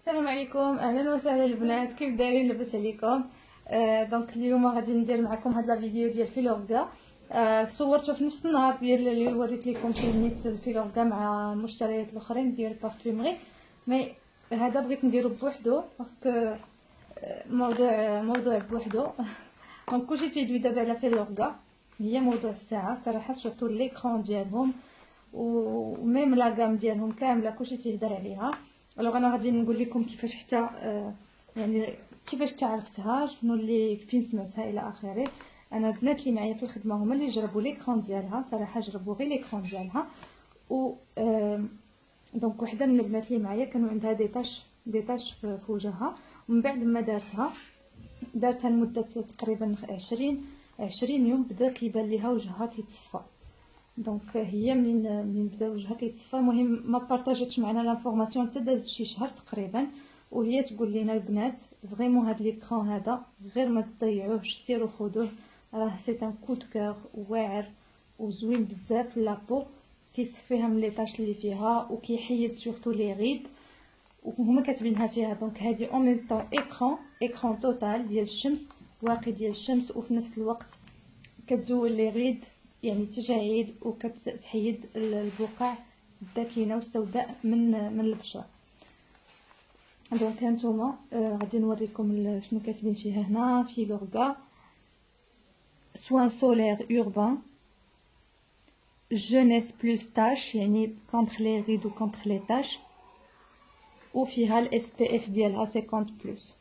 السلام عليكم، اهلا وسهلا البنات، كيف دايرين؟ لاباس عليكم؟ دونك اليوم غادي ندير معكم هاد لا فيديو ديال فيلورغا. صورته في نفس النهار ديال اللي وريت لكم فيه نيت الفيلورغا مع المشتريات الاخرين ديال البارفيومري، مي هذا بغيت نديرو بوحدو باسكو موضوع بوحدو. دونك كلشي تيدوي دابا على فيلورغا، هي موضوع الساعه صراحه، سورتو ليكرون ديالهم وميم لا غام ديالهم كامله كلشي تيهضر عليها. الوغ انا غادي نقول لكم كيفاش حتى يعني كيفاش تعرفتها، شنو اللي فين سمعتها الى اخره. انا البنات اللي معايا في الخدمه هما اللي جربوا ليكرون ديالها، صراحه جربوا غير ليكرون ديالها. و دونك وحده من البنات اللي معايا كانوا عندها ديتاش في وجهها، ومن بعد ما دارتها لمده تقريبا 20 يوم بدا كيبان ليها وجهها كيتصفى. دونك هي منين بدا وجهها كيتصفى، المهم ما بارطاجتش معنا لانفورماسيون حتى دازت شي شهر تقريبا، وهي تقول لنا البنات فريمون هاد ليكرون هذا غير ما تضيعوهش، سيروا خذوه، راه سي ان كو دو كور، واعر وزوين بزاف لابو، كيصفيها من لي طاش اللي فيها وكيحيد سورتو لي ريد، وهما كاتبينها فيها. دونك هادي اون ميم طون ايكران توتال ديال الشمس، واقي ديال الشمس، وفي نفس الوقت كتزول لي ريد يعني تجاعيد، وكتحيد البقع الداكنه والسوداء من البشره. دونك هانتوما غادي نوريكم شنو كاتبين فيها هنا. فيلورغا سوان سولير اوربان جونيس بلوس تاش، يعني كونتر لي ريد و كونتر لي تاش، وفيها الاس بي اف ديالها 50 بلس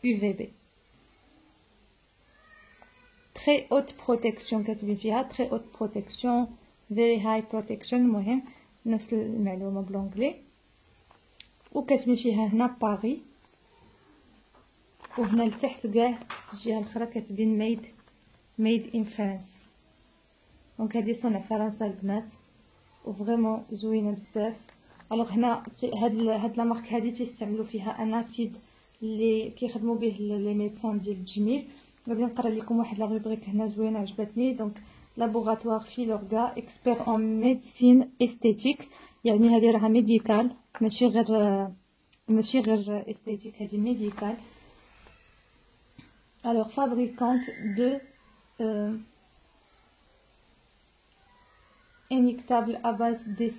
يو في بي. très haute protection كاتبين فيها très haute protection very high protection، المهم نفس المعلومه بالانجلي. وكاتبين فيها هنا باري، وهنا لتحت كاع الجهه الاخرى كاتبين made in France. دونك هذه صنع فرنسا البنات، وفريمون زوينه بزاف. الوغ هنا هاد لا مارك هذه تيستعملوا فيها اناتيد اللي كيخدموا به لي ميدسان ديال التجميل. غادي نقرا لكم واحد لا روبريك هنا زوينه عجبتني. دونك لابوغاتوار فيلورغا اكسبير اون ميديسين استيتيك، يعني هذه راها ميديكال، ماشي غير استيتيك، هذه ميديكال. الوغ فابريكانت دو انيكتابل ا باز دي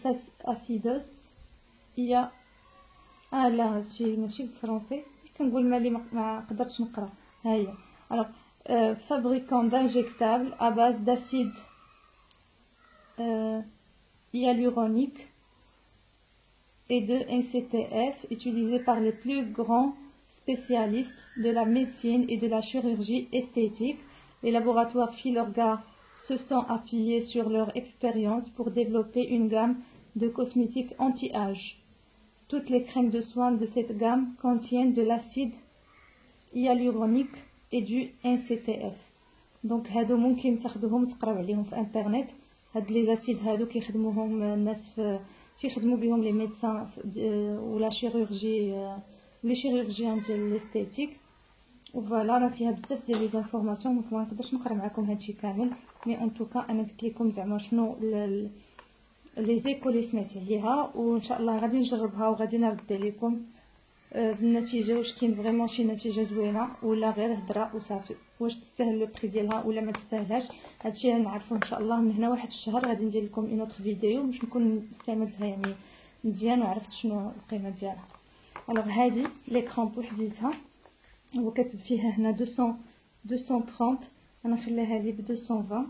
اسيدوس. هي لا هادشي ماشي بالفرنسي، كنقول مالي ما قدرتش نقرا. ها هي alors fabricant d'injectables à base d'acide hyaluronique et de NCTF, utilisé par les plus grands spécialistes de la médecine et de la chirurgie esthétique. Les laboratoires Filorga se sont appuyés sur leur expérience pour développer une gamme de cosmétiques anti-âge. Toutes les crèmes de soins de cette gamme contiennent de l'acide hyaluronique et du NCTF. دونك هادو ممكن تاخذوهم تقراو عليهم في انترنت. هاد لي زاسيد هادو كيخدموهم الناس تيخدموا بهم لي ميدسان ولا شيروجي لي شيروجيان ديال الاستيتيك. وفوالا راه فيها بزاف ديال لي زانفورماسيون، ما نقدرش نقرا معكم هادشي كامل، مي ان توكا انا قلت لكم زعما شنو لي زيكو اللي سمعت عليها، وان شاء الله غادي نجربها وغادي نرد عليكم بالنتيجه، واش كاين فريمون شي نتيجه زوينه ولا غير هضره وصافي، واش تستاهل لو بري ديالها ولا ما تستاهلهاش. هادشي غنعرفو ان شاء الله من هنا واحد الشهر. غادي ندير لكم اون اوتر فيديو باش نكون استعملتها يعني مزيان وعرفت شنو القيمه ديالها. الوغ هادي ليكرون بوحديتها، هو كاتب فيها هنا 230، انا خليها لي ب 220.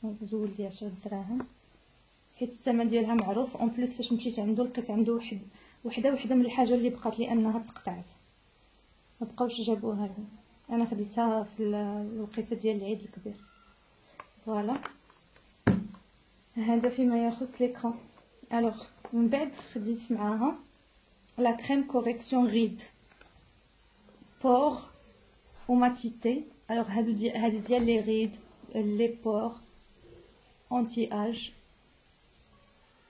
دونك زول لي 10 دراهم حيت الثمن ديالها معروف. اون بليس فاش مشيت عنده لقيت عنده وحده من الحاجه اللي بقات لي انها تقطعت، ما بقاوش جابوها لي، انا خديتها في الوقيته ديال العيد الكبير. فوالا هذا فيما يخص ليكرون. الوغ من بعد خديت معاها لا كريم كوريكسيون ريد بور وماتيتي. الوغ هادي ديال لي ريد لي بور انتي اج،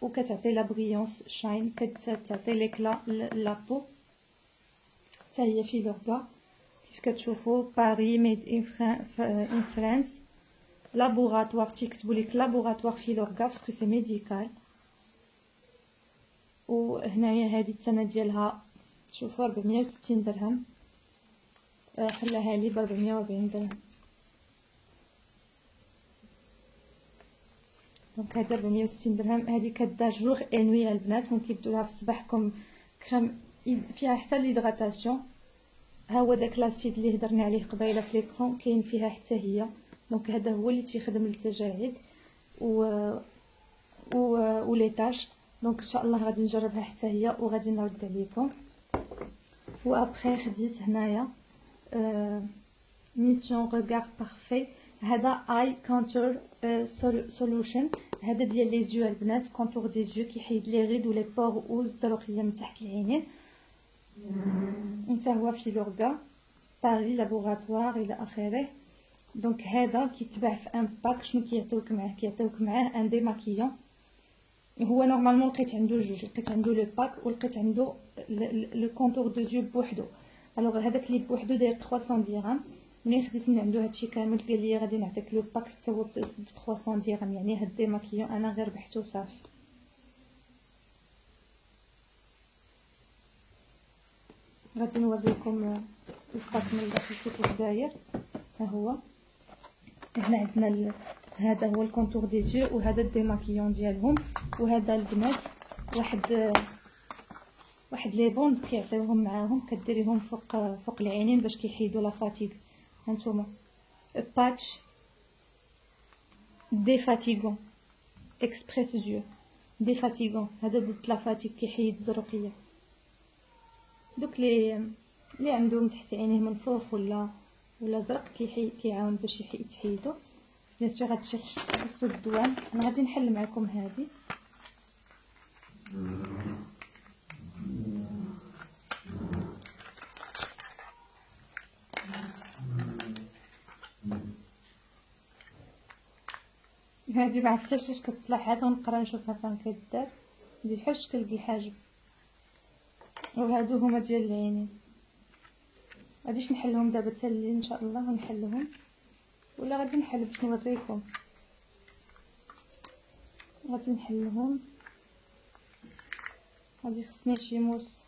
وكتعطي لا بريونس شاين، كتعطي ليكلا لابو. حتى هي فيلورغا كيف كتشوفوا، باري ميد ان فرانس، لابوغاتوار تيكتبوا لك لابوغاتوار فيلورغا باسكو سي ميديكال. وهنايا هذه الثمن ديالها شوفوا 460 درهم. خلاها لي ب 440 درهم. دونك هذا 460 درهم. هذه كدار جوغ اي نوي البنات، ممكن ديروها في صباحكم. كريم فيها حتى ليدغاتاسيون. ها هو داك لاسيد اللي هضرنا عليه قبيله في ليكرون، كاين فيها حتى هي. دونك هذا هو اللي تيخدم للتجاعيد و لي طاش. دونك ان شاء الله غادي نجربها حتى هي وغادي نرد عليكم. وابخي خديت هنايا ميسيون ريغار بارفي. هذا اي كونتور سولوشن. هذا ديال لي زيو البنات، كونتور دي زيو كيحيد لي ريد ولي بور والزروقيه من تحت العينين. نتا هو في لورغا باري لابوغاتوار الى اخره. دونك هذا كيتباع في ان باك. شنو كيعطيوك معاه؟ كيعطيوك معاه ان ديماكيون. هو نورمالمون لقيت عنده جوج، لقيت عنده لو باك ولقيت عنده لو كونتور دو زيو بوحدو. الوغ هذاك اللي بوحدو داير 300 درهم. ملي خديت من عنده هادشي كامل قال لي غادي نعطيك لو باك حتى هو ب 300 درهم. يعني هاد ديماكيون انا غير ربحته وصافي. غادي نوريكم الباك من الداخل كيفاش داير. ها هو هنا عندنا هذا هو الكونتور دي زيو، وهذا الديماكيون ديالهم. وهذا البنات واحد لي بوند كيعطيوهم معاهم، كديريهم فوق العينين باش كيحيدوا لا فاتيغ. هانتوما باتش دي فاتيغون اكسبريس زيو دي فاتيغون. هذا ضد لا فاتيغ، كيحيد الزروقيه. دوك لي عندهم تحت عينيه منفوخ ولا زرق كيعاون باش يتحيدوا. بيان سور هادشي خصو الدوام. انا غادي نحل معكم هذه. هذه ما عرفتش اش كتصلح. هذا نقرا نشوفها فين كدار. دي بحال شكل ديال الحاجب. وهادو هما ديال العينين. غاديش نحلهم دابا حتى الليل ان شاء الله، ونحلهم ولا غادي نحل باش نوريكم. غادي نحلهم. غادي خصني شي موس.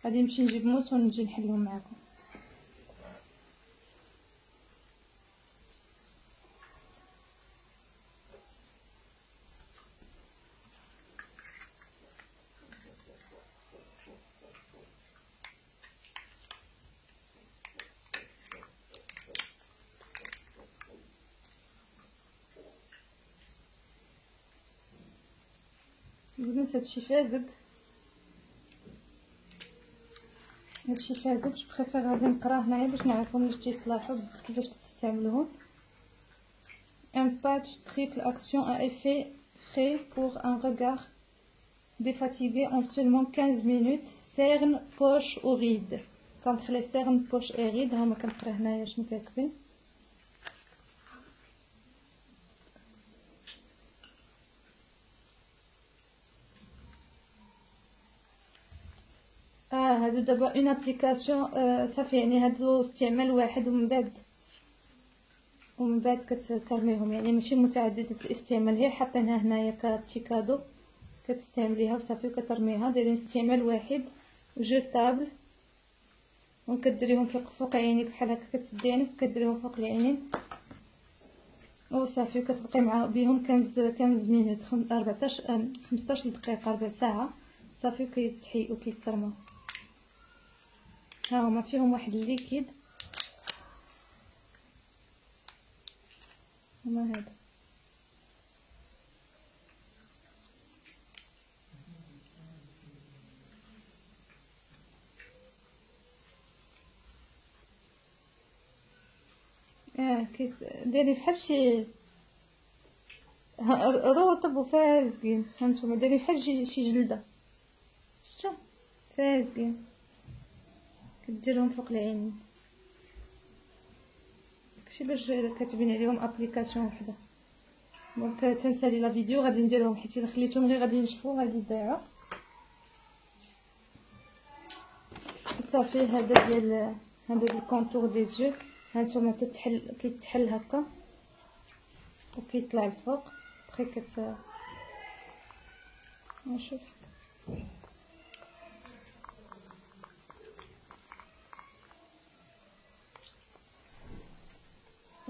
غادي نمشي نجيب موس ونجي نحلهم معكم. البنات هادشي فازق. هادشي فازق. جو بريفير غادي نقراه هنايا باش نعرفهم واش تيصلحوا كيفاش كتستعملوهم. Un patch triple action à effet frais pour un regard défatigué en seulement 15 minutes. Cerne, poche ou ride. Contre les cernes, poche et ride. هما كنقرا هنايا شنو كاتبين. هادو دابا اون ابليكاسيون صافي. يعني هادو استعمال واحد ومن بعد كترميهم. يعني ماشي متعدده الاستعمال، هي حاطينها هنايا كبتي كادو كتستعمليها وصافي وكترميها. دايرين استعمال واحد وجوتابل. وكديريهم فوق عينيك بحال هكا. كتسدي عينيك وكديريهم فوق العينين وصافي. وكتبقي مع بهم 15 مينوت 15 دقيقه ربع ساعه صافي. وكيتحيوا وكيترموا. ها هما فيهم واحد الليكيد. هما هذا دايرين بحال شي رطب وفازقين. هانتوما دايرين بحال شي جلده. شتو فازقين. كديرهم فوق العينين. داكشي باش كاتبين عليهم ابليكاسيون وحده. دونك تنسالي لا فيديو غادي نديرهم، حيت الا خليتهم غير غادي ينشفوا غادي يضيعوا. وصافي هذا ديال الكونتور دي زيو. هانتوما كيتحل هكا وكيطلع الفوق. بخي نشوف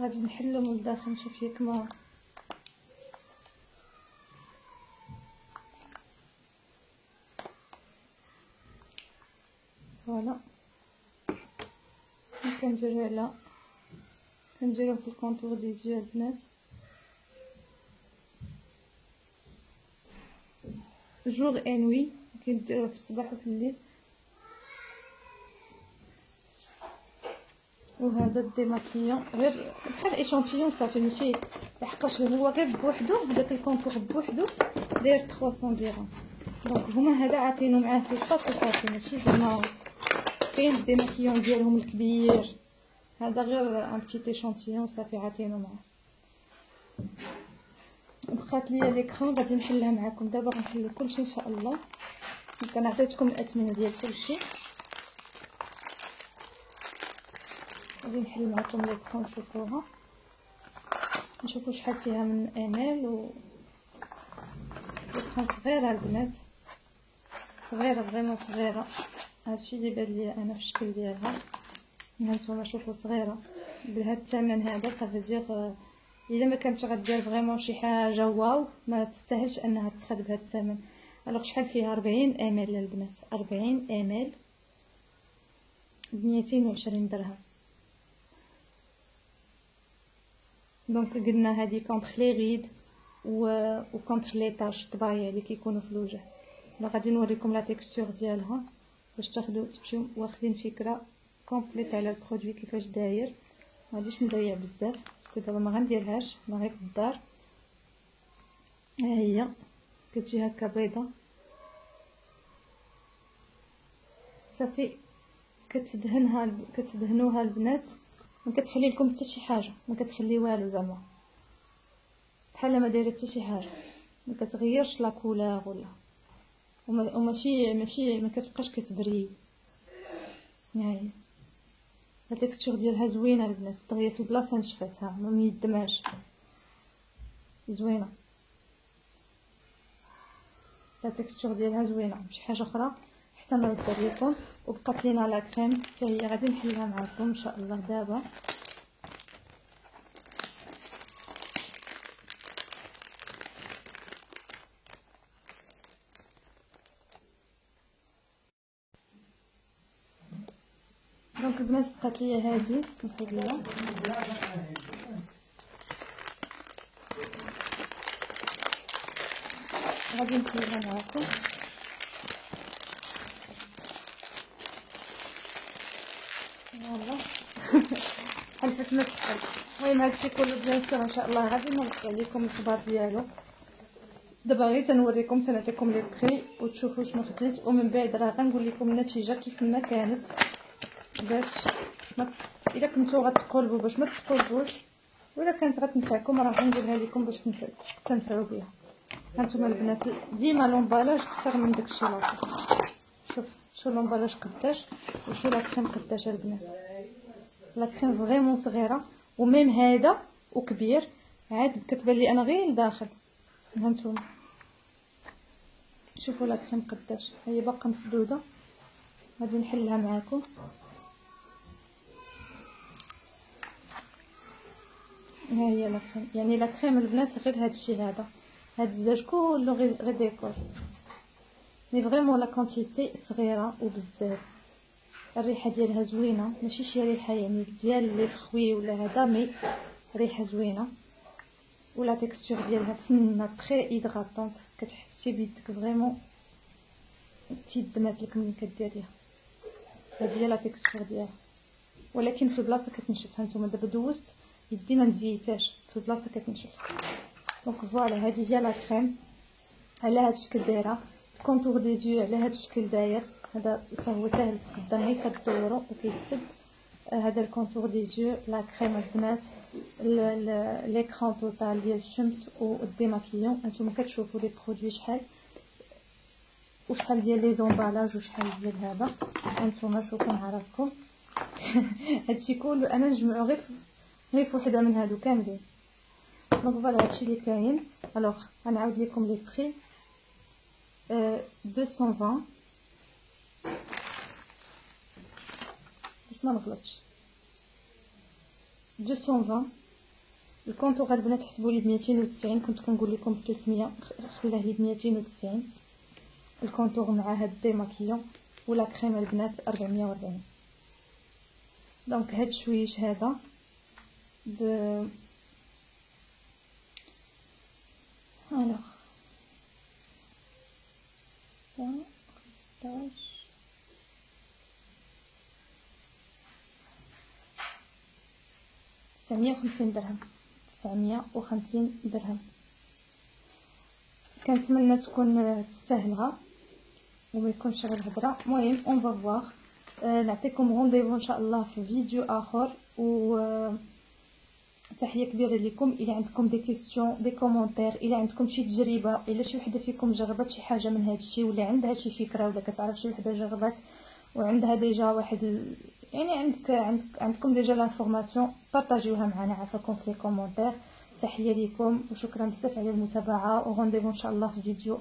غادي نحلو من الداخل نشوف ياك ما فوالا. كنديروه في الكونتور دي زيو البنات، جوغ اي نوي، كنديروه في الصباح وفي الليل. وهذا الديماكيون غير بحال ايشانتيون صافي، ماشي لحقاش هو غير بوحدو، هذاك الكونتور بوحدو داير 300 درهم. دونك هما هذا عاطينو معاه في الصاف وصافي، ماشي زعما كاين الديماكيون ديالهم الكبير، هذا غير ان بتيت ايشانتيون صافي عاطينو معاه. بقات ليا ليكرون غادي نحلها معكم دابا، غنحلو كلشي ان شاء الله. كان عطيتكم الاثمنه ديال كلشي، غادي نحل معكم ليكرون نشوفوها، نشوفوا شحال فيها من امال. و ليكرون صغيره البنات، صغيره فريمون صغيره، هادشي اللي بان ليا انا في الشكل ديالها. هانتوما شوفوا صغيره بهذا الثمن هذا، صافي دير الا ما كانتش غدير فريمون شي حاجه واو ما تستاهلش انها تخد بهذا الثمن. الوغ شحال فيها 40 امل البنات، 40 امل ب 220 درهم. دونك قلنا هذه كونتر لي ريد و كونتر لي طاش الطبايع اللي كيكونوا في الوجه. غادي نوريكم لا تيكستور ديالها باش تاخذوا تمشيو واخدين فكره كومبليت على البرودوي كيفاش داير. مغاديش نضيع بزاف باسكو دابا ما غنديرهاش، انا غير في الدار. ها هي كتجي هكا بيضه صافي، كتدهنوها البنات، ما كتخلي لكم حتى شي حاجه، ما كتخلي والو زعما بحال ما دايره حتى شي حاجه، ما كتغيرش لا كولور ولا وماشي ما كتبقاش كتبري. هاهي التكستور ديالها زوينه البنات، دغيا في البلاصه نشفتها ما ميدماش، زوينه التكستور ديالها زوينه ماشي حاجه اخرى حتى نرد لكم. وبقات لينا لا كريم حتى هي غادي نحلها معكم ان شاء الله دابا. دونك البنات بقات ليا هذه، سمحوا لي غادي نحلها معكم. والله حلفت ما تحل. المهم هادشي كله بيان سور ان شاء الله غادي نوصل لكم الخبار ديالو. دابا غير تنوريكم تنعطيكم لي بري وتشوفوا شنو خديت، ومن بعد راه غنقول لكم النتيجه كيف ما كانت، باش الا كنتو غتقلبوا باش ما تقلبوش، ولا كانت غتنفعكم راه غنقولها لكم باش تستنفعوا بها. هانتوما البنات ديما لومبالاج اكثر من داكشي لاصق. شو لومبالاج قداش وشو لا كريم قداش البنات. لا كريم فريمون صغيره، وميم هذا وكبير عاد كتبان لي انا غير لداخل. هانتوما شوفوا لا كريم قداش، هي باقا مسدوده. غادي نحلها معاكم. ها هي لا كريم، يعني لا كريم البنات غير هادشي هذا، هاد الزاج كله غير ديكور، مي فريمون لا كونتيتي صغيره وبزاف. الريحه ديالها زوينه، ماشي شي ريحه يعني ديال لي فخوي ولا هذا، مي ريحه زوينه. ولا تكستور ديالها فنه تري هيدراتونط، كتحسي بيدك فريمون تيدمات لك ملي كديريها. هذه هي لا تكستور ديالها، ولكن في البلاصه كتنشف. هانتوما دابا دوزت يدي ما مزيتاش، في البلاصه كتنشف. دونك فوالا هذه هي لا كريم على هذا الشكل دايره. كونتور دي زيو على هذا الشكل داير، هذا هو سهل في السده، غير كدورو وكيتسد. هذا الكونتور دي زيو لا كريم البنات، ليكرون توتال ديال الشمس والديماكيون. هانتوما كتشوفوا لي برودوي شحال وشحال ديال لي زومبالاج وشحال ديال هذا. هانتوما شوفوا مع راسكم هادشي كله انا نجمعو غير في وحده من هادو كاملين. دونك فوالا هادشي اللي كاين. الوغ غنعاود لكم لي بري. 220 باش ما نغلطش، 220 الكونتور البنات حسبوا لي ب 290، كنت كنقول لكم ب 300، خلاه لي ب 290 الكونتور مع هاد ديماكيون. ولا كريم البنات 440. دونك هاد الشويش هذا ب الوغ ça 950 درهم. 950 درهم. كنتمنى تكون تستاهلها وما يكونش غير هضره. المهم اون فوا نعطيكم رونديفو ان شاء الله في فيديو اخر. و تحيه كبيره لكم. الا عندكم دي كيسيون دي كومونتير، الا عندكم شي تجربه، الا شي وحده فيكم جربت شي حاجه من هذا الشيء ولا عندها شي فكره ولا كتعرف شي وحده جربت وعندها ديجا واحد يعني عندكم ديجا لانفورماسيون، بارطاجيوها معنا عافاكم في لي كومونتير. تحيه لكم وشكرا بزاف على المتابعه، وغنديفو ان شاء الله في فيديو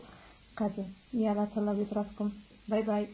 قادم. يلا تهلاو براسكم. باي باي.